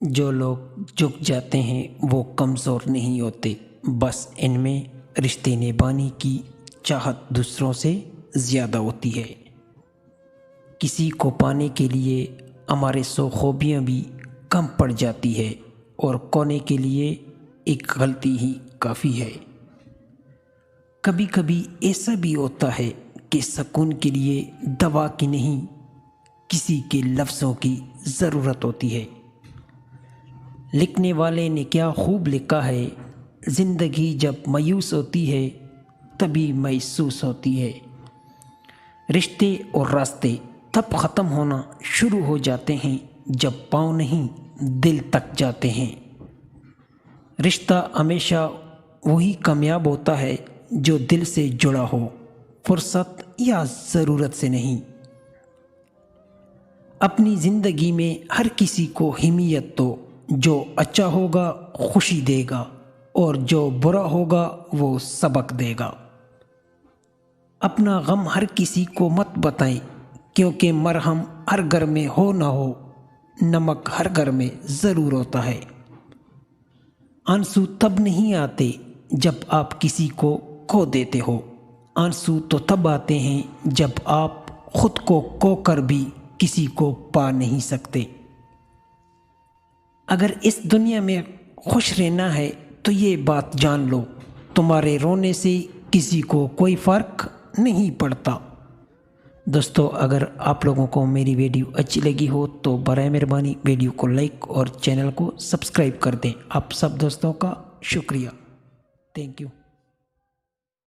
جو لوگ جھک جاتے ہیں وہ کمزور نہیں ہوتے، بس ان میں رشتے نبھانے کی چاہت دوسروں سے زیادہ ہوتی ہے۔ کسی کو پانے کے لیے ہمارے 100 خوبیاں بھی کم پڑ جاتی ہے اور کونے کے لیے ایک غلطی ہی کافی ہے۔ کبھی کبھی ایسا بھی ہوتا ہے کہ سکون کے لیے دوا کی نہیں، کسی کے لفظوں کی ضرورت ہوتی ہے۔ لکھنے والے نے کیا خوب لکھا ہے، زندگی جب مایوس ہوتی ہے تبھی محسوس ہوتی ہے۔ رشتے اور راستے تب ختم ہونا شروع ہو جاتے ہیں جب پاؤں نہیں دل تک جاتے ہیں۔ رشتہ ہمیشہ وہی کامیاب ہوتا ہے جو دل سے جڑا ہو، فرصت یا ضرورت سے نہیں۔ اپنی زندگی میں ہر کسی کو اہمیت دو، جو اچھا ہوگا خوشی دے گا اور جو برا ہوگا وہ سبق دے گا۔ اپنا غم ہر کسی کو مت بتائیں، کیونکہ مرہم ہر گھر میں ہو نہ ہو، نمک ہر گھر میں ضرور ہوتا ہے۔ آنسو تب نہیں آتے جب آپ کسی کو کھو دیتے ہو، آنسو تو تب آتے ہیں جب آپ خود کو کھو کر بھی کسی کو پا نہیں سکتے۔ اگر اس دنیا میں خوش رہنا ہے تو یہ بات جان لو، تمہارے رونے سے کسی کو کوئی فرق نہیں پڑتا۔ دوستو، اگر آپ لوگوں کو میری ویڈیو اچھی لگی ہو تو برائے مہربانی ویڈیو کو لائک اور چینل کو سبسکرائب کر دیں۔ آپ سب دوستوں کا شکریہ، تھینک یو۔